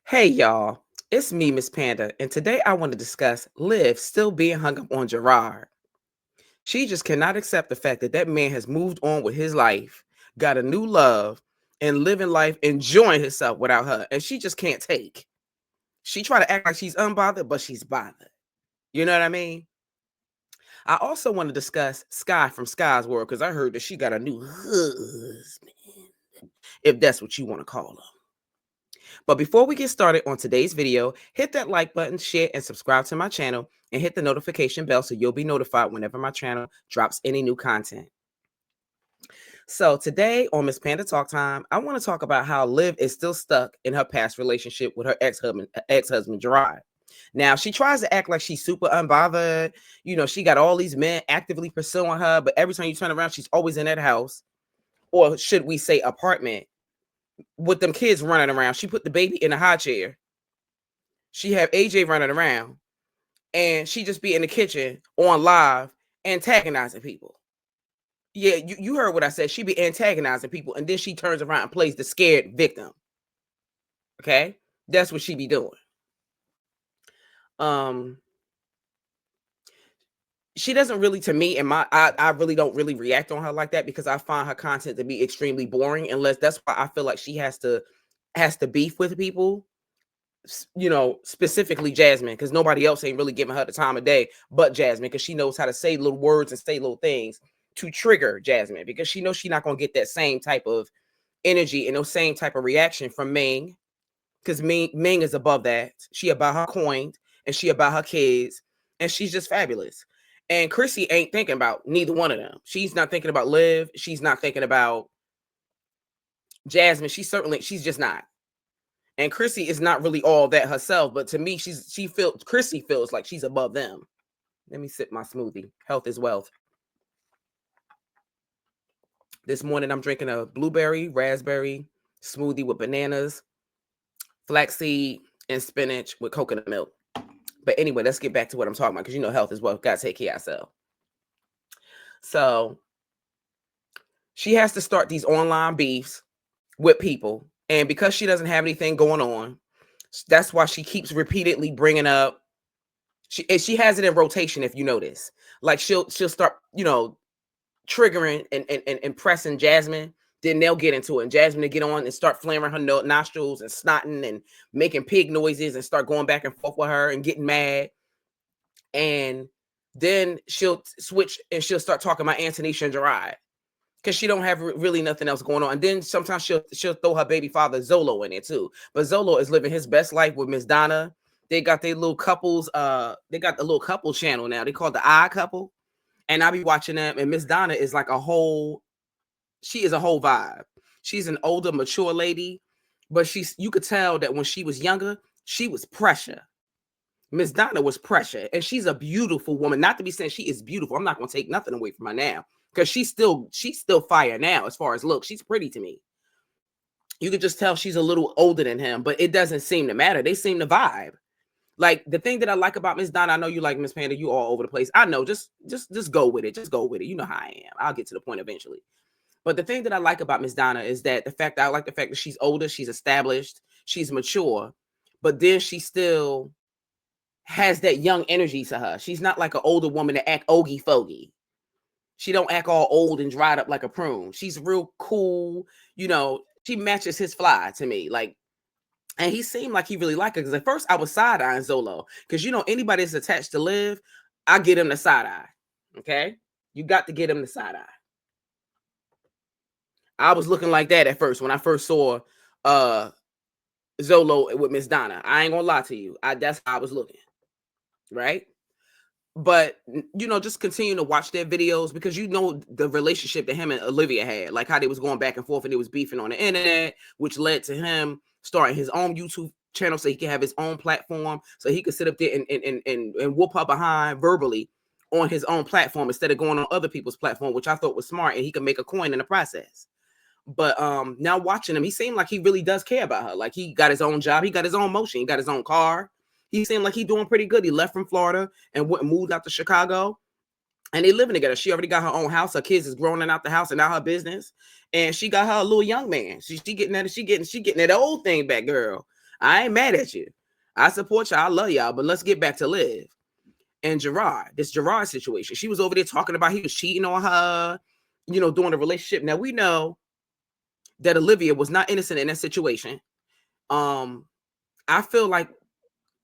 Hey y'all, it's me, Miss Panda, and today I want to discuss Liv still being hung up on Jerrod. She just cannot accept the fact that that man has moved on with his life, got a new love, and living life, enjoying himself without her, and she just can't take. She try to act like she's unbothered, but she's bothered. You know what I mean? I also want to discuss Skye from Skye's World because I heard that she got a new husband, if that's what you want to call him. But before we get started on today's video, hit that like button, share, and subscribe to my channel, and hit the notification bell so you'll be notified whenever my channel drops any new content. So today on Miss Panda Talk Time, I want to talk about how Liv is still stuck in her past relationship with her ex-husband Jerrod. Now, she tries to act like she's super unbothered. You know, she got all these men actively pursuing her, but every time you turn around, she's always in that house, or should we say apartment, with them kids running around. She put the baby in a high chair. She have AJ running around, and she just be in the kitchen on live antagonizing people. Yeah, you heard what I said. She be antagonizing people, and then she turns around and plays the scared victim. Okay, that's what she be doing. She doesn't really, to me, and I really don't really react on her like that because I find her content to be extremely boring. Unless that's why I feel like she has to beef with people, you know, specifically Jasmine, because nobody else ain't really giving her the time of day but Jasmine, because she knows how to say little words and say little things to trigger Jasmine, because she knows she's not going to get that same type of energy and those same type of reaction from Ming, because Ming is above that. She about her coin, and she about her kids, and she's just fabulous. And Chrissy ain't thinking about neither one of them. She's not thinking about Liv. She's not thinking about Jasmine. She's just not. And Chrissy is not really all that herself, but to me, Chrissy feels like she's above them. Let me sip my smoothie. Health is wealth. This morning, I'm drinking a blueberry, raspberry smoothie with bananas, flaxseed, and spinach with coconut milk. But anyway, let's get back to what I'm talking about, because you know health is wealth. Got to take care of ourselves. So she has to start these online beefs with people. And because she doesn't have anything going on, that's why she keeps repeatedly bringing up. She has it in rotation, if you notice. Like she'll start, you know, triggering and pressing Jasmine. Then they'll get into it, and Jasmine will get on and start flaring her nostrils and snotting and making pig noises and start going back and forth with her and getting mad. And then she'll switch and she'll start talking about Antonisha and Jerrod, because she don't have really nothing else going on. And then sometimes she'll throw her baby father Zolo in there too. But Zolo is living his best life with Miss Donna. They got their little couples. They got the little couple channel now. They call it the Odd Couple, and I be watching them. And Miss Donna is like she is a whole vibe. She's an older, mature lady, but you could tell that when she was younger, she was pressure. Miss Donna was pressure, and she's a beautiful woman. Not to be saying she is beautiful. I'm not gonna take nothing away from her now, because she's still fire now as far as look. She's pretty to me. You could just tell she's a little older than him, but it doesn't seem to matter. They seem to vibe. Like the thing that I like about Miss Donna, I know you like Miss Panda, you all over the place. I know, just go with it. Just go with it. You know how I am. I'll get to the point eventually. But the thing that I like about Miss Donna is that I like the fact that she's older, she's established, she's mature, but then she still has that young energy to her. She's not like an older woman that act ogie fogey. She don't act all old and dried up like a prune. She's real cool. You know, she matches his fly to me. Like, and he seemed like he really liked her, because at first I was side-eyeing Zolo, because you know anybody that's attached to Liv, I get him the side eye. Okay, you got to get him the side eye. I was looking like that at first when I first saw Zolo with Miss Donna. I ain't gonna lie to you. That's how I was looking, right? But you know, just continue to watch their videos, because you know the relationship that him and Olivia had, like how they was going back and forth and they was beefing on the internet, which led to him starting his own YouTube channel so he can have his own platform, so he could sit up there and whoop her behind verbally on his own platform instead of going on other people's platform, which I thought was smart, and he could make a coin in the process. But now watching him, he seemed like he really does care about her. Like he got his own job, he got his own motion, he got his own car. He seemed like he's doing pretty good. He left from Florida and moved out to Chicago, and they living together. She already got her own house. Her kids is growing out the house and out her business, and she got her a little young man. She getting that old thing back, girl. I ain't mad at you. I support y'all. I love y'all. But let's get back to Liv and Jerrod. This Jerrod situation. She was over there talking about he was cheating on her, during the relationship. Now we know that Olivia was not innocent in that situation. I feel like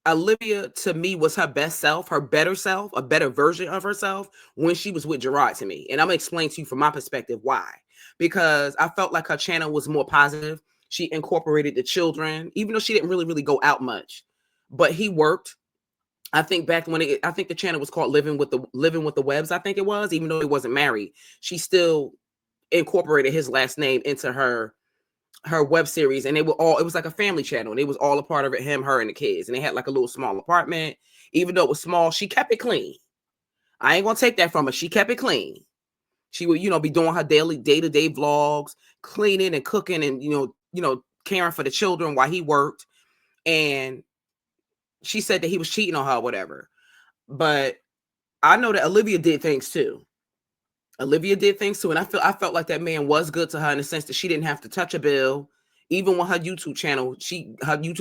Olivia to me was her best self, her better self, a better version of herself when she was with Jerrod to me. And I'm gonna explain to you from my perspective why. Because I felt like her channel was more positive. She incorporated the children, even though she didn't really go out much. But he worked. I think back when I think the channel was called Living with the Webs, I think it was, even though he wasn't married. She still incorporated his last name into her web series, and it was like a family channel, and it was all a part of it, him, her, and the kids. And they had like a little small apartment. Even though it was small, she kept it clean. I ain't gonna take that from her. She kept it clean. She would, be doing her daily day-to-day vlogs, cleaning and cooking, and caring for the children while he worked. And she said that he was cheating on her or whatever. But I know that Olivia did things too. And I felt like that man was good to her in the sense that she didn't have to touch a bill. Even with her YouTube channel,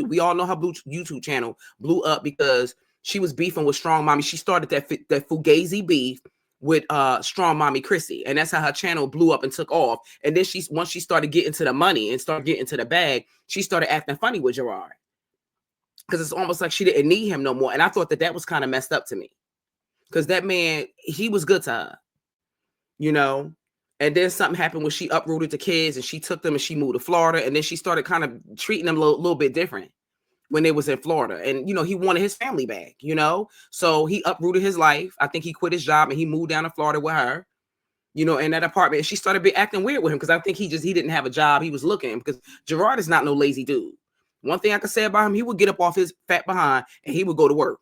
we all know her YouTube channel blew up because she was beefing with Strong Mommy. She started that Fugazi beef with Strong Mommy Chrissy, and that's how her channel blew up and took off. And then once she started getting to the money and started getting to the bag, she started acting funny with Jerrod because it's almost like she didn't need him no more. And I thought that was kind of messed up to me because that man, he was good to her. And then something happened when she uprooted the kids and she took them and she moved to Florida. And then she started kind of treating them a little bit different when they was in Florida. And, he wanted his family back, so he uprooted his life. I think he quit his job and he moved down to Florida with her, in that apartment. And she started acting weird with him because I think he didn't have a job. He was looking, because Jerrod is not no lazy dude. One thing I could say about him, he would get up off his fat behind and he would go to work.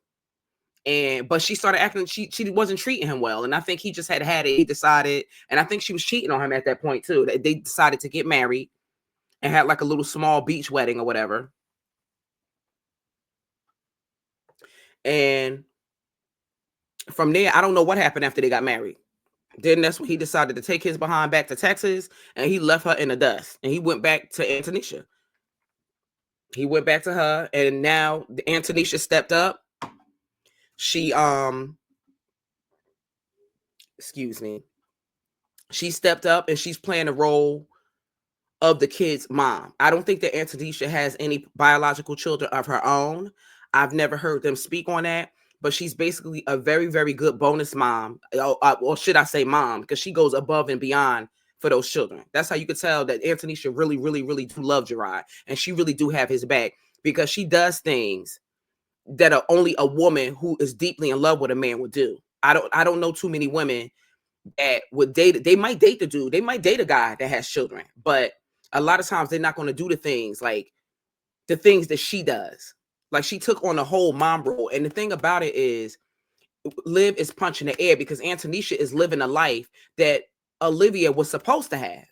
But she started acting, she wasn't treating him well. And I think he just had it. He decided, and I think she was cheating on him at that point too. They decided to get married and had like a little small beach wedding or whatever. And from there, I don't know what happened after they got married. Then that's when he decided to take his behind back to Texas, and he left her in the dust. And he went back to Antonisha. He went back to her, and now Antonisha stepped up. She she stepped up and she's playing the role of the kid's mom. I don't think that Antonisha has any biological children of her own. I've never heard them speak on that, but she's basically a very, very good bonus mom, or should I say mom, because she goes above and beyond for those children. That's how you could tell that Antonisha really, really, really do love Jerrod, and she really do have his back, because she does things that are only a woman who is deeply in love with a man would do. I don't know too many women that would date. They might date the dude. They might date a guy that has children, but a lot of times they're not going to do the things that she does. Like, she took on the whole mom role. And the thing about it is, Liv is punching the air because Antonisha is living a life that Olivia was supposed to have.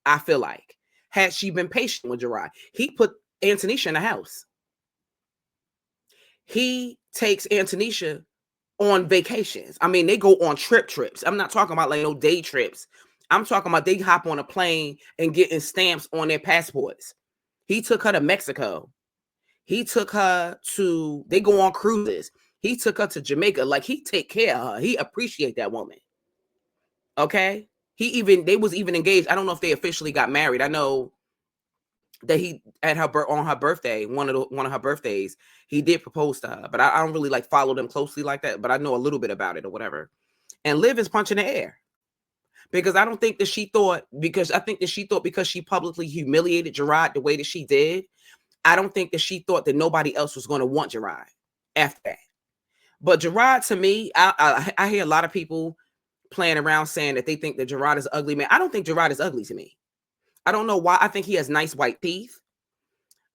I feel like, had she been patient with Jerrod. He put Antonisha in the house. He takes Antonisha on vacations. I mean, they go on trips. I'm not talking about like no day trips. I'm talking about they hop on a plane and getting stamps on their passports. He took her to Mexico. He took her they go on cruises. He took her to Jamaica. Like, he take care of her. He appreciate that woman. Okay. They was even engaged. I don't know if they officially got married. I know that he on her birthday, one of her birthdays, he did propose to her, but I don't really like follow them closely like that, but I know a little bit about it or whatever. And Liv is punching the air because I think that she thought because she publicly humiliated Jerrod the way that she did, I don't think that she thought that nobody else was going to want Jerrod after that. But Jerrod, to me, I hear a lot of people playing around saying that they think that Jerrod is an ugly man. I don't think Jerrod is ugly to me. I don't know why. I think he has nice white teeth.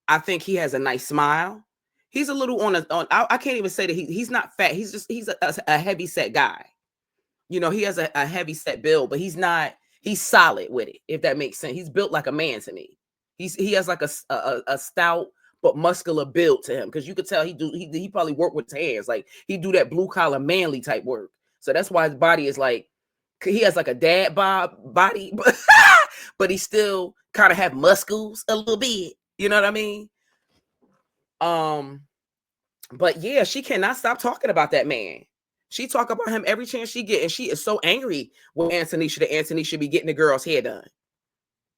I think he has a nice smile. He's a little I can't even say that he's not fat. He's a heavy set guy. He has a heavy set build, but he's solid with it, if that makes sense. He's built like a man to me. He has like a stout but muscular build to him, because you could tell he probably worked with his hands. Like, he do that blue collar manly type work. So that's why his body is like, he has like a dad body, but he still kind of have muscles a little bit. You know what I mean? But yeah, she cannot stop talking about that man. She talk about him every chance she get, and she is so angry with Antonisha that Antonisha be getting the girl's hair done.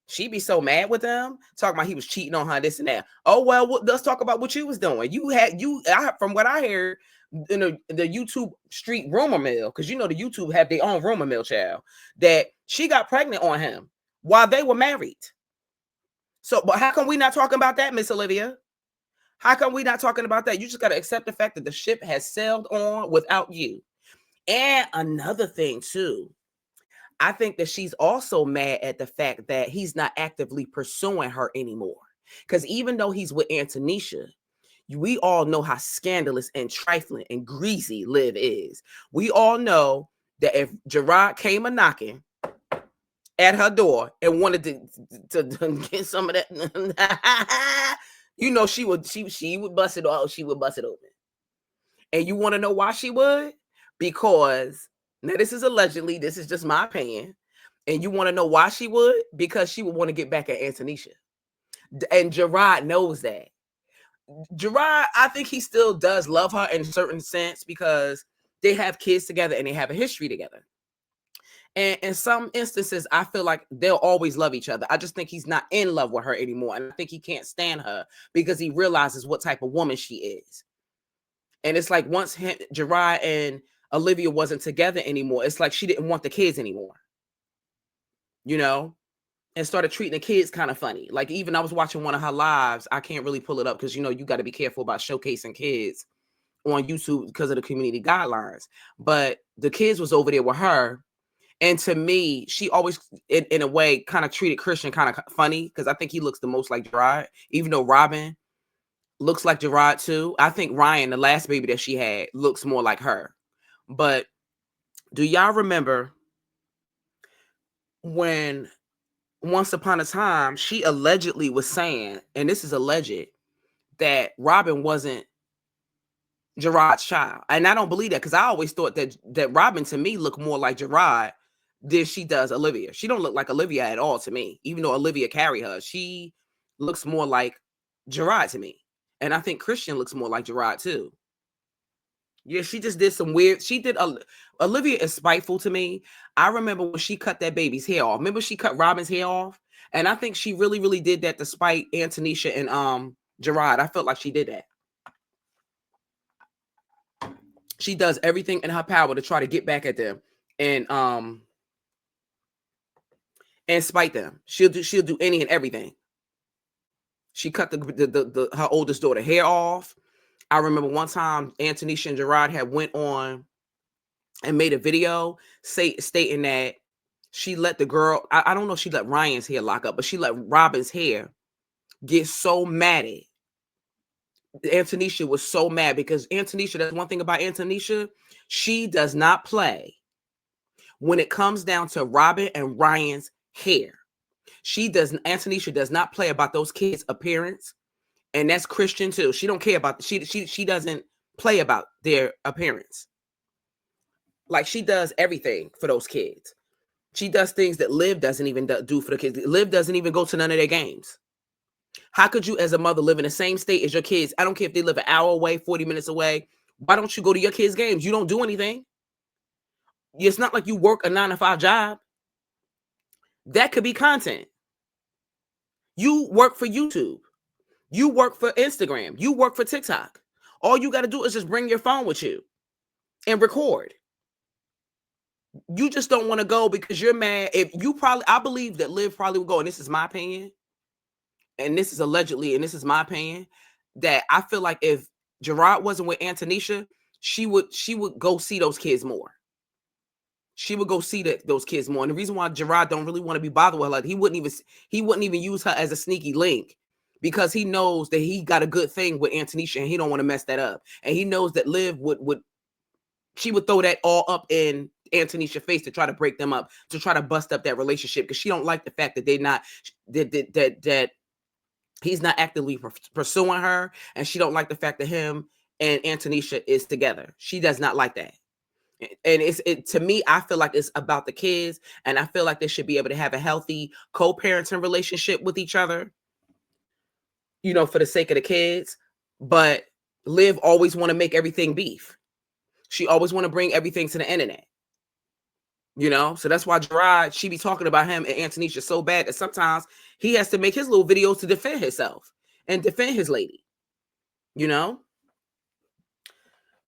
She be so mad with them, talking about he was cheating on her, this and that. Oh well, let's talk about what you was doing. From what I heard, the YouTube street rumor mill, because the YouTube have their own rumor mill, child, that she got pregnant on him while they were married. So, but how come we not talking about that, Miss Olivia? How come we not talking about that? You just got to accept the fact that the ship has sailed on without you. And another thing too, I think that she's also mad at the fact that he's not actively pursuing her anymore. Because even though he's with Antonisha, we all know how scandalous and trifling and greasy Liv is. We all know that if Jerrod came a knocking at her door and wanted to get some of that, she would bust it off. She would bust it open. And you want to know why she would? Because now this is allegedly, this is just my opinion. And you want to know why she would? Because she would want to get back at Antonisha. And Jerrod knows that. Jerrod, I think he still does love her in a certain sense because they have kids together and they have a history together. And in some instances, I feel like they'll always love each other. I just think he's not in love with her anymore. And I think he can't stand her because he realizes what type of woman she is. And it's like once Jerrod and Olivia wasn't together anymore, it's like she didn't want the kids anymore. And started treating the kids kind of funny. Like even I was watching one of her lives. I can't really pull it up because, you got to be careful about showcasing kids on YouTube because of the community guidelines. But the kids was over there with her. And to me, she always, in a way, kind of treated Christian kind of funny because I think he looks the most like Jerrod, even though Robin looks like Jerrod too. I think Ryan, the last baby that she had, looks more like her. But do y'all remember when once upon a time she allegedly was saying, and this is alleged, that Robin wasn't Jerrod's child? And I don't believe that because I always thought that Robin to me looked more like Jerrod than she does Olivia. She don't look like Olivia at all to me, even though Olivia carried her. She looks more like Jerrod to me. And I think Christian looks more like Jerrod too. Yeah, she just did some weird. Olivia is spiteful to me. I remember when she cut that baby's hair off. Remember she cut Robin's hair off? And I think she really, really did that to spite Antonisha and Jerrod. I felt like she did that. She does everything in her power to try to get back at them and spite them. She'll do any and everything. She cut her oldest daughter hair off. I remember one time Antonisha and Jerrod had went on and made a video stating that she let the girl, I don't know if she let Ryan's hair lock up, but she let Robin's hair get so matted. Antonisha was so mad because Antonisha, that's one thing about Antonisha, she does not play when it comes down to Robin and Ryan's hair. Antonisha does not play about those kids' appearance. And that's Christian too. She don't care about she doesn't play about their appearance. Like she does everything for those kids. She does things that Liv doesn't even do for the kids. Liv doesn't even go to none of their games. How could you as a mother live in the same state as your kids? I don't care if they live an hour away, 40 minutes away. Why don't you go to your kids' games? You don't do anything. It's not like you work a 9-to-5 job. That could be content. You work for YouTube. You work for Instagram. You work for TikTok. All you got to do is just bring your phone with you and record. You just don't want to go because you're mad. I believe that Liv probably would go, and this is my opinion, and this is allegedly, and this is my opinion, that I feel like if Jerrod wasn't with Antonisha, she would go see those kids more. She would go see those kids more. And the reason why Jerrod don't really want to be bothered with her, like he wouldn't even use her as a sneaky link. Because he knows that he got a good thing with Antonisha and he don't want to mess that up. And he knows that Liv would throw that all up in Antonisha's face to try to break them up, to try to bust up that relationship because she don't like the fact that that he's not actively pursuing her, and she don't like the fact that him and Antonisha is together. She does not like that. And to me, I feel like it's about the kids, and I feel like they should be able to have a healthy co-parenting relationship with each other. For the sake of the kids. But Liv always want to make everything beef. She always want to bring everything to the internet. So that's why Jerrod, she be talking about him and Antonisha so bad that sometimes he has to make his little videos to defend himself and defend his lady.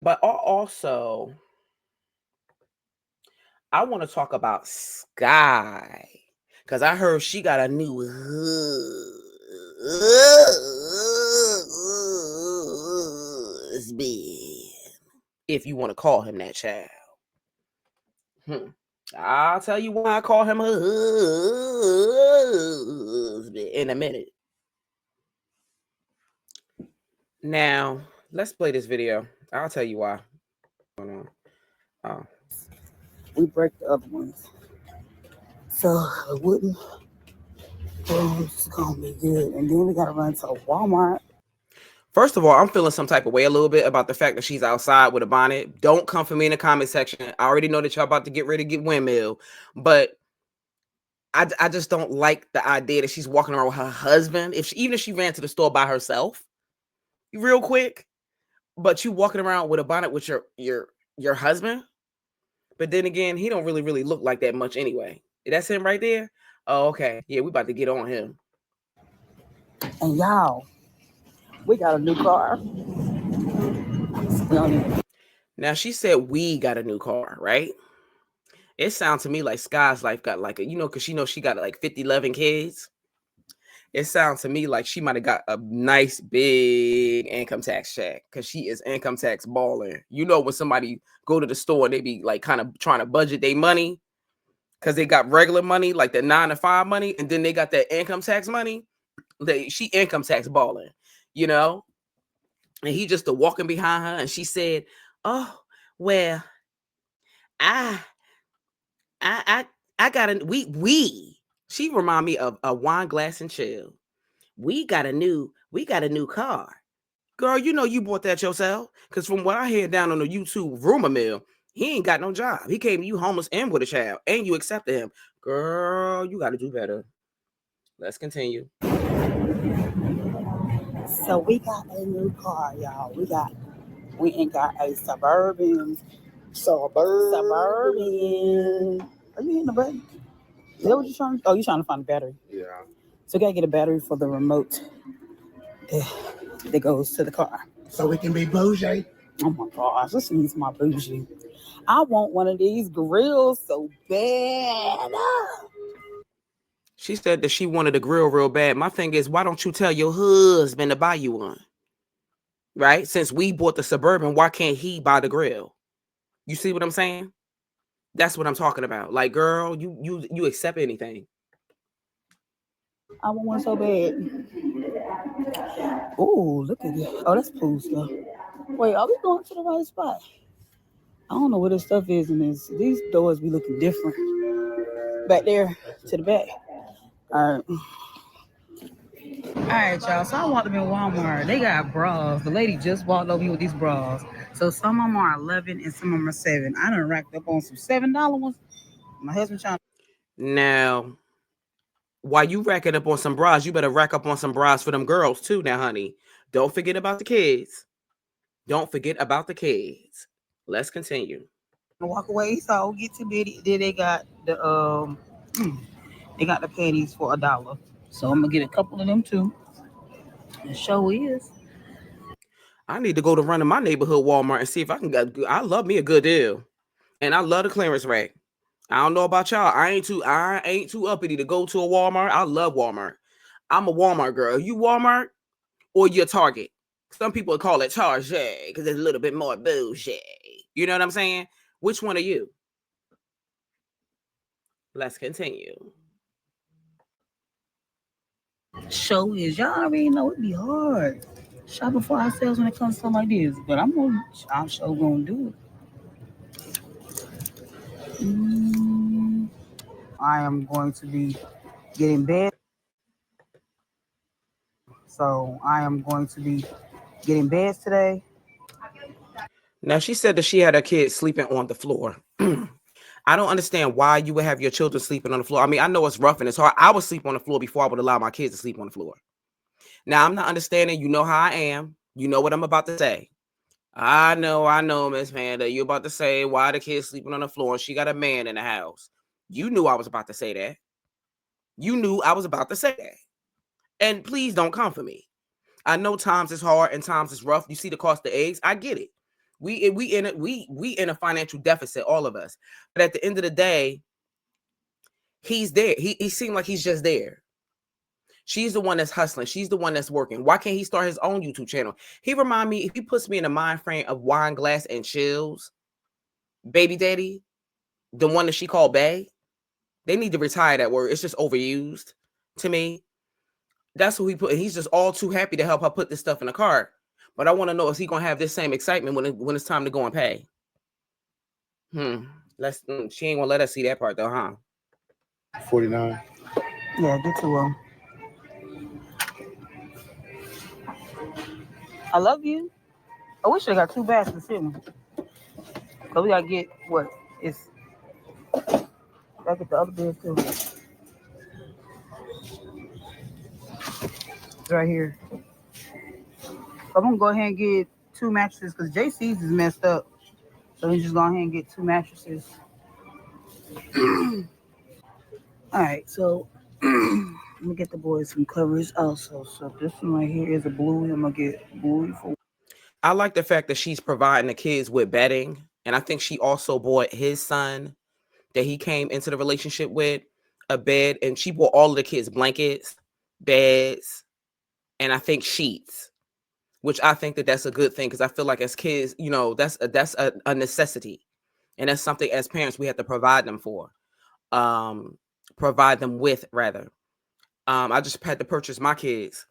But also, I want to talk about Skye, because I heard she got a new husband, if you want to call him that, child. I'll tell you why I call him husband in a minute. Now, let's play this video. I'll tell you why. We break the other ones, so it wouldn't. It's gonna be good. And then we gotta run to Walmart. First of all, I'm feeling some type of way a little bit about the fact that she's outside with a bonnet. Don't come for me in the comment section. I already know that y'all about to get ready to get windmill, but I just don't like the idea that she's walking around with her husband. Even if she ran to the store by herself, real quick, but you walking around with a bonnet with your husband. But then again, he don't really look like that much anyway. That's him right there. Oh, okay. Yeah, we about to get on him. And y'all, we got a new car. Now she said we got a new car, right? It sounds to me like Skye's life got like a, because she knows she got like 11 kids. It sounds to me like she might have got a nice big income tax check, because she is income tax balling. When somebody go to the store and they be like kind of trying to budget their money, because they got regular money, like the 9-to-5 money, and then they got that income tax money. She income tax balling, and he just walking behind her, and she said, "Oh, well, I got a we." She remind me of a Wine Glass and Chill. We got a new car. Girl, you bought that yourself. Because from what I hear down on the YouTube rumor mill, he ain't got no job. He came to you homeless and with a child, and you accepted him. Girl, you got to do better. Let's continue. So we got a new car, y'all. We ain't got a Suburban. Suburban. Are you hitting the button? Is that what you're trying to? Oh, you're trying to find a battery. Yeah. So we gotta get a battery for the remote that goes to the car. So we can be bougie. Oh my gosh, this needs my bougie. I want one of these grills so bad. She said that she wanted a grill real bad. My thing is, why don't you tell your husband to buy you one? Right? Since we bought the Suburban, why can't he buy the grill? You see what I'm saying? That's what I'm talking about. Like, girl, you accept anything. I want one so bad. Oh, look at it. Oh, that's pool stuff. Wait, are we going to the right spot? I don't know where this stuff is in this. These doors be looking different. Back there to the back. All right, y'all. So I walked up in Walmart. They got bras. The lady just walked over here with these bras. So some of them are 11 and some of them are 7. I done racked up on some $7 ones. My husband trying. Now, while you racking up on some bras, you better rack up on some bras for them girls too. Now, honey, don't forget about the kids. Don't forget about the kids. Let's continue. Walk away. So get too bitty. Then they got the panties for $1. So I'm gonna get a couple of them too. The show is. I need to go to run in my neighborhood Walmart and see if I can get. I love me a good deal, and I love the clearance rack. I don't know about y'all. I ain't too uppity to go to a Walmart. I love Walmart. I'm a Walmart girl. You Walmart or you Target? Some people call it Target because it's a little bit more bougie. You know what I'm saying? Which one are you? Let's continue. Show is, y'all already know it'd be hard shopping for ourselves when it comes to something like this, but I'm sure gonna do it. I am going to be getting bed. So I am going to be getting beds today. Now, she said that she had her kids sleeping on the floor. I don't understand why you would have your children sleeping on the floor. I mean, I know it's rough and it's hard. I would sleep on the floor before I would allow my kids to sleep on the floor. Now, I'm not understanding. You know how I am. You know what I'm about to say. I know, Miss Panda. You about to say why the kid's sleeping on the floor and she got a man in the house. You knew I was about to say that. You knew I was about to say that. And please don't come for me. I know times is hard and times is rough. You see the cost of eggs. I get it. We in a financial deficit, all of us. But at the end of the day, he's there. He seemed like he's just there. She's the one that's hustling. She's the one that's working. Why can't he start his own YouTube channel? He remind me, he puts me in the mind frame of Wine Glass and Chills, Baby Daddy, the one that she called Bay. They need to retire that word. It's just overused to me. That's who he put. He's just all too happy to help her put this stuff in the cart. But I want to know, is he gonna have this same excitement when it's time to go and pay? She ain't gonna let us see that part though, huh? 49. Yeah, get to him. I love you. I wish I got 2 baskets in. Cause we gotta get what? It's I get the other bed too. It's right here. I'm gonna go ahead and get 2 mattresses because JC's is messed up. So we just go ahead and get 2 mattresses. All right, so let me get the boys some covers also. So this one right here is a bluey. I'm gonna get bluey for. I like the fact that she's providing the kids with bedding, and I think she also bought his son that he came into the relationship with a bed, and she bought all of the kids blankets, beds, and I think sheets, which I think that that's a good thing because I feel like as kids, you know, that's a necessity, and that's something as parents we have to provide them for, provide them with rather. I just had to purchase my kids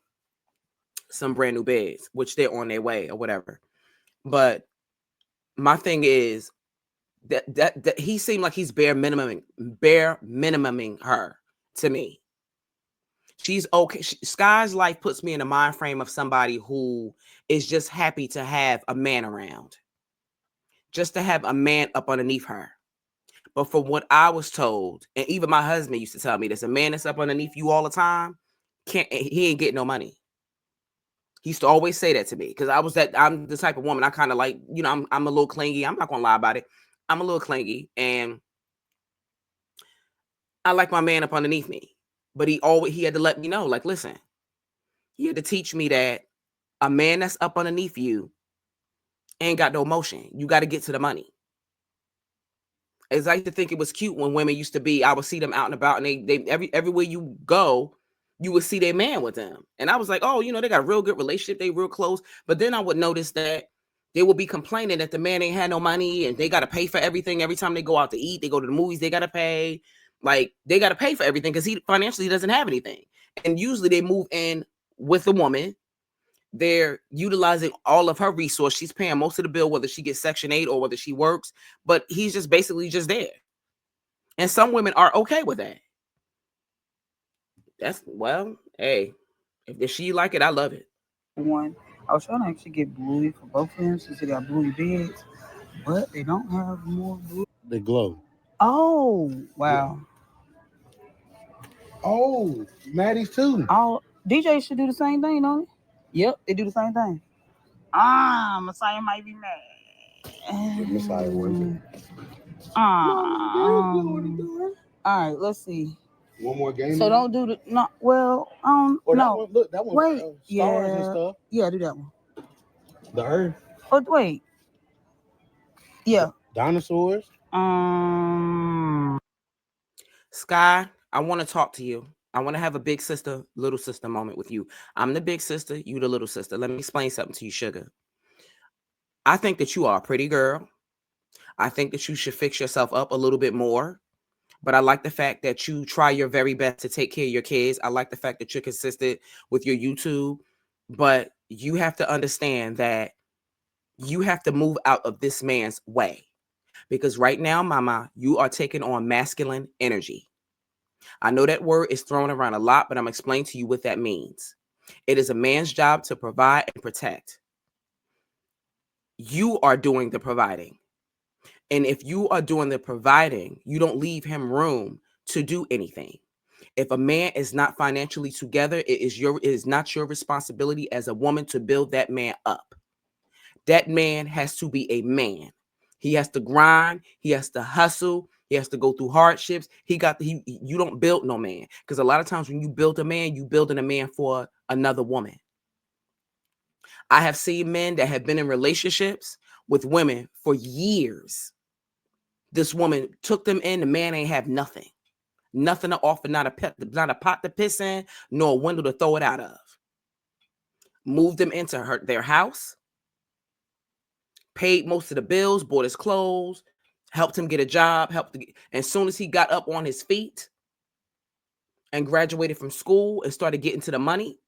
some brand new beds, which they're on their way or whatever. But my thing is that he seemed like he's bare minimuming her to me. She's okay. Skye's life puts me in a mind frame of somebody who is just happy to have a man around, just to have a man up underneath her. But from what I was told, and even my husband used to tell me, there's a man that's up underneath you all the time. He ain't getting no money. He used to always say that to me because I'm the type of woman I kind of like, you know, I'm a little clingy. I'm not gonna lie about it. I'm a little clingy and I like my man up underneath me. But he had to let me know, like, listen, he had to teach me that a man that's up underneath you ain't got no motion. You got to get to the money. As I used to think it was cute when women used to be, I would see them out and about, and they everywhere you go, you would see their man with them. And I was like, oh, you know, they got a real good relationship, they real close. But then I would notice that they would be complaining that the man ain't had no money and they got to pay for everything. Every time they go out to eat, they go to the movies, they got to pay. Like they got to pay for everything because he financially doesn't have anything. And usually they move in with a woman. They're utilizing all of her resource. She's paying most of the bill, whether she gets Section 8 or whether she works, but he's just basically just there. And some women are okay with that. That's, well, hey, if she like it, I love it. One, I was trying to actually get bluey for both of them since they got bluey beds, but they don't have more bluey. They glow. Oh, wow. Oh, Maddie's too. All DJs should do the same thing, don't they? Yep, they do the same thing. Messiah might be mad. Messiah working. All right, let's see. One more game. So don't do the no. Well, Or that no. one, look, that one. Wait, Stars and stuff. Yeah, do that one. The Earth. Oh wait, yeah. Dinosaurs. Skye, I want to talk to you. I want to have a big sister, little sister moment with you. I'm the big sister, you the little sister. Let me explain something to you, sugar. I think that you are a pretty girl. I think that you should fix yourself up a little bit more. But I like the fact that you try your very best to take care of your kids. I like the fact that you're consistent with your YouTube. But you have to understand that you have to move out of this man's way. Because right now, mama, you are taking on masculine energy. I know that word is thrown around a lot, but I'm explaining to you what that means. It is a man's job to provide and protect. You are doing the providing. And if you are doing the providing, you don't leave him room to do anything. If a man is not financially together, it is not your responsibility as a woman to build that man up. That man has to be a man. He has to grind. He has to hustle. He has to go through hardships. You don't build no man, because a lot of times when you build a man, you building a man for another woman. I have seen men that have been in relationships with women for years. This woman took them in. The man ain't have nothing to offer, not a pot to piss in, nor a window to throw it out of. Moved them into their house, paid most of the bills, bought his clothes, helped him get a job, and as soon as he got up on his feet and graduated from school and started getting to the money,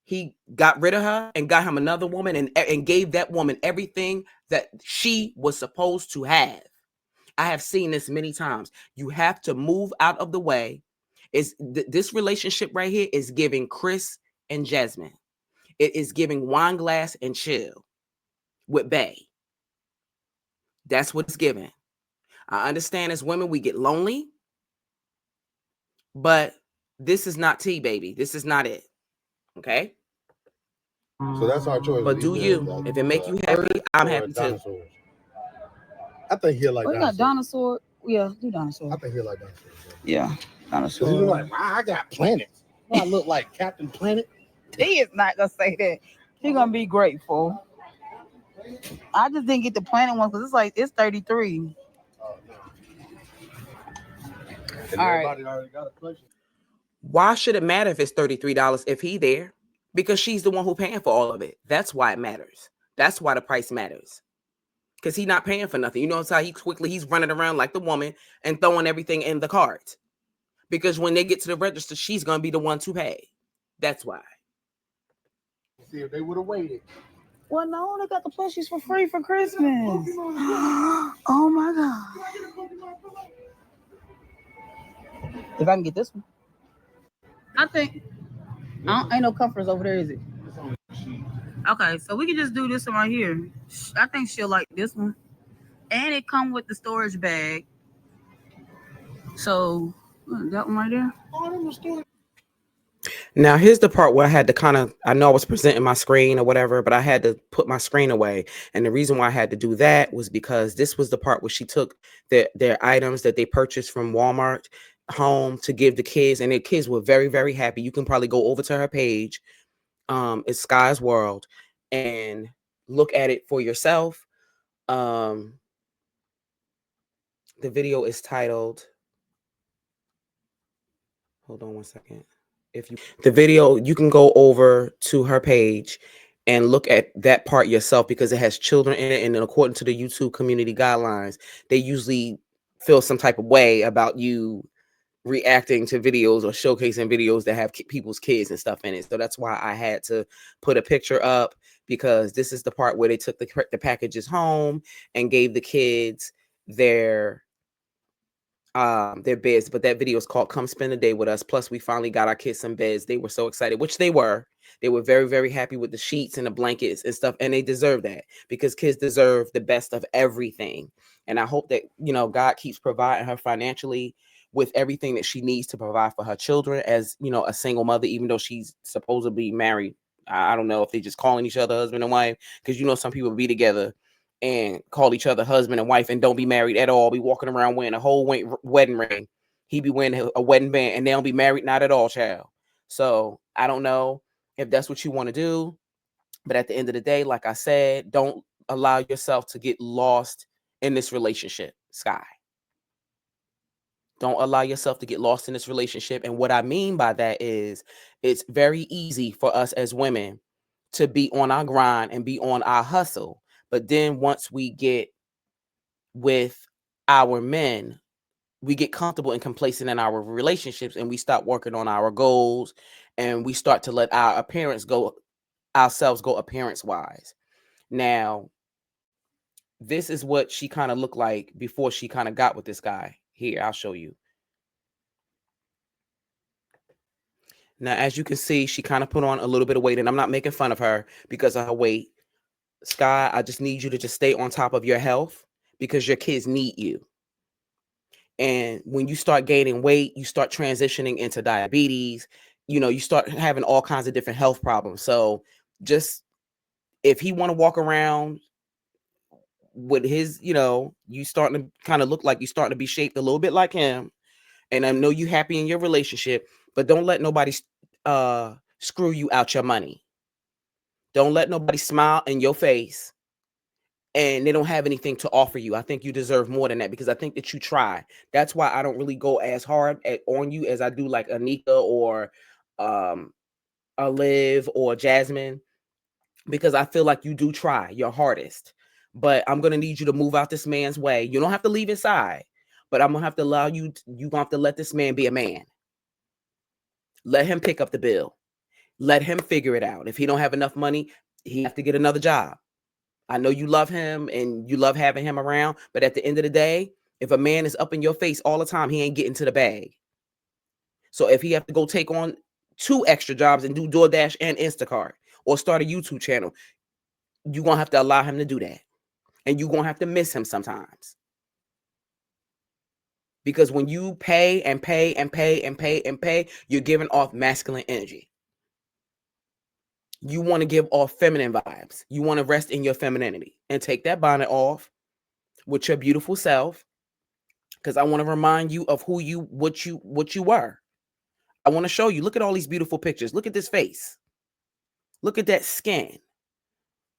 he got rid of her and got him another woman and gave that woman everything that she was supposed to have. I have seen this many times. You have to move out of the way. This relationship right here is giving Chris and Jasmine. It is giving Wine Glass and Chill with Bay. That's what it's giving. I understand as women, we get lonely, but this is not tea, baby. This is not it. Okay? So that's our choice. But do you? If it make you happy, I'm happy too. I think he'll like dinosaur. Dinosaur. Yeah, do dinosaur. I think he'll like dinosaur. Yeah, dinosaur. Because he's like, wow, I got planets. I look like Captain Planet. He is not gonna say that. He's gonna be grateful. I just didn't get the planet one because it's 33. All right. Already got a place. Why should it matter if it's $33 if he there? Because she's the one who paying for all of it. That's why it matters. That's why the price matters. Because he's not paying for nothing. You notice how he's running around like the woman and throwing everything in the cart. Because when they get to the register, she's going to be the one to pay. That's why. See if they would have waited. Well, no, they got the plushies for free for Christmas. Oh my God. If I can get this one. I think ain't no comforts over there, is it? Okay, so we can just do this one right here. I think she'll like this one. And it come with the storage bag. So that one right there. Now, here's the part where I had to I know I was presenting my screen or whatever, but I had to put my screen away. And the reason why I had to do that was because this was the part where she took their items that they purchased from Walmart home to give the kids, and their kids were very, very happy. You can probably go over to her page. It's Skye's World, and look at it for yourself. The video is titled, hold on one second. The video, you can go over to her page and look at that part yourself, because it has children in it, and then according to the YouTube community guidelines, they usually feel some type of way about you reacting to videos or showcasing videos that have people's kids and stuff in it. So that's why I had to put a picture up, because this is the part where they took the packages home and gave the kids their beds. But that video is called Come Spend a Day With Us. Plus we finally got our kids some beds. They were so excited, which they were very, very happy with the sheets and the blankets and stuff, and they deserve that, because kids deserve the best of everything. And I hope that, God keeps providing her financially with everything that she needs to provide for her children as, a single mother, even though she's supposedly married. I don't know if they just calling each other husband and wife, because, some people be together and call each other husband and wife and don't be married at all. Be walking around wearing a whole wedding ring. He be wearing a wedding band and they don't be married, not at all, child. So I don't know if that's what you want to do. But at the end of the day, like I said, don't allow yourself to get lost in this relationship, Skye. Don't allow yourself to get lost in this relationship. And what I mean by that is, it's very easy for us as women to be on our grind and be on our hustle. But then once we get with our men, we get comfortable and complacent in our relationships, and we stop working on our goals, and we start to let our ourselves go appearance-wise. Now, this is what she kind of looked like before she kind of got with this guy. Here, I'll show you. Now, as you can see, she kind of put on a little bit of weight, and I'm not making fun of her because of her weight. Skye, I just need you to just stay on top of your health, because your kids need you. And when you start gaining weight, you start transitioning into diabetes, you start having all kinds of different health problems. So just if he want to walk around with his, you starting to kind of look like you starting to be shaped a little bit like him. And I know you happy in your relationship, but don't let nobody screw you out your money. Don't let nobody smile in your face and they don't have anything to offer you. I think you deserve more than that, because I think that you try. That's why I don't really go as hard on you as I do like Anika or Liv or Jasmine, because I feel like you do try your hardest. But I'm going to need you to move out this man's way. You don't have to leave his side, but I'm going to have to allow you, you're going to have to let this man be a man. Let him pick up the bill. Let him figure it out. If he don't have enough money, he have to get another job. I know you love him and you love having him around, but at the end of the day, if a man is up in your face all the time, he ain't getting to the bag. So if he have to go take on 2 extra jobs and do DoorDash and Instacart or start a YouTube channel, you're going to have to allow him to do that. And you're going to have to miss him sometimes. Because when you pay and pay and pay and pay and pay, you're giving off masculine energy. You want to give off feminine vibes. You want to rest in your femininity and take that bonnet off with your beautiful self. Because I want to remind you of what you were. I want to show you. Look at all these beautiful pictures. Look at this face. Look at that skin.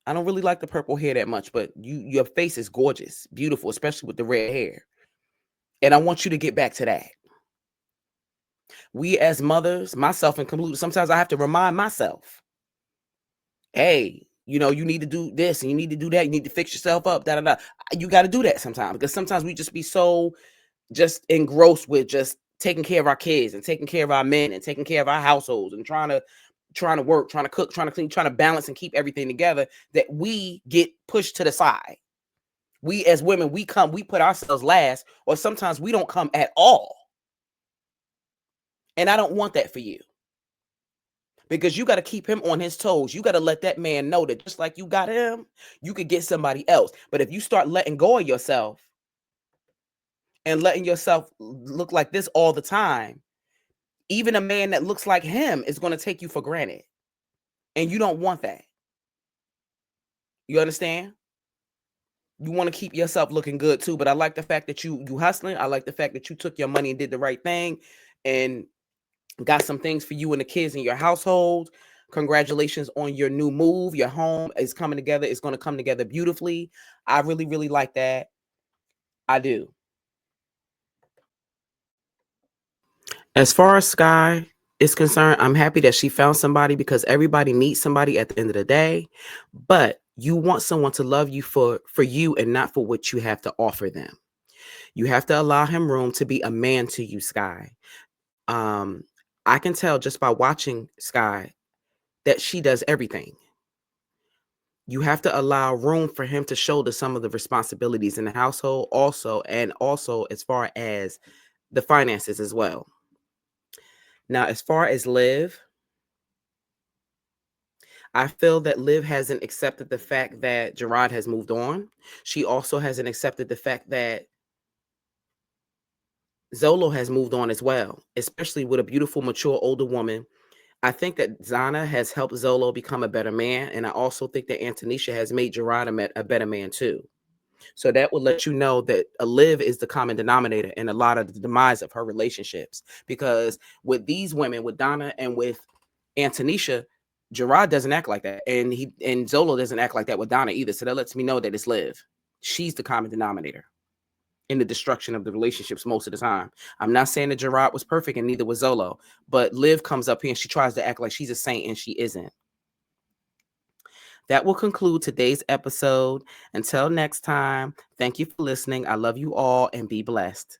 I don't really like the purple hair that much, but your face is gorgeous, beautiful, especially with the red hair. And I want you to get back to that. We as mothers, myself included, sometimes I have to remind myself, hey, you need to do this and you need to do that. You need to fix yourself up. You got to do that sometimes, because sometimes we just be so just engrossed with just taking care of our kids and taking care of our men and taking care of our households and trying to work, trying to cook, trying to clean, trying to balance and keep everything together, that we get pushed to the side. We as women, we put ourselves last, or sometimes we don't come at all. And I don't want that for you, because you got to keep him on his toes. You got to let that man know that just like you got him, you could get somebody else. But if you start letting go of yourself and letting yourself look like this all the time, even a man that looks like him is going to take you for granted. And you don't want that. You understand? You want to keep yourself looking good too. But I like the fact that you hustling. I like the fact that you took your money and did the right thing and got some things for you and the kids in your household. Congratulations on your new move. Your home is coming together. It's going to come together beautifully. I really, really like that. I do. As far as Skye is concerned, I'm happy that she found somebody, because everybody needs somebody at the end of the day. But you want someone to love you for you and not for what you have to offer them. You have to allow him room to be a man to you, Skye. I can tell just by watching Skye that she does everything. You have to allow room for him to shoulder some of the responsibilities in the household also, and also as far as the finances as well. Now, as far as Liv, I feel that Liv hasn't accepted the fact that Jerrod has moved on. She also hasn't accepted the fact that Zolo has moved on as well, especially with a beautiful, mature, older woman. I think that Zana has helped Zolo become a better man. And I also think that Antonisha has made Jerrod a better man too. So that will let you know that Liv is the common denominator in a lot of the demise of her relationships. Because with these women, with Donna and with Antonisha, Jerrod doesn't act like that. And Zolo doesn't act like that with Donna either. So that lets me know that it's Liv. She's the common denominator in the destruction of the relationships most of the time. I'm not saying that Jerrod was perfect and neither was Zolo, but Liv comes up here and she tries to act like she's a saint and she isn't. That will conclude today's episode. Until next time, thank you for listening. I love you all and be blessed.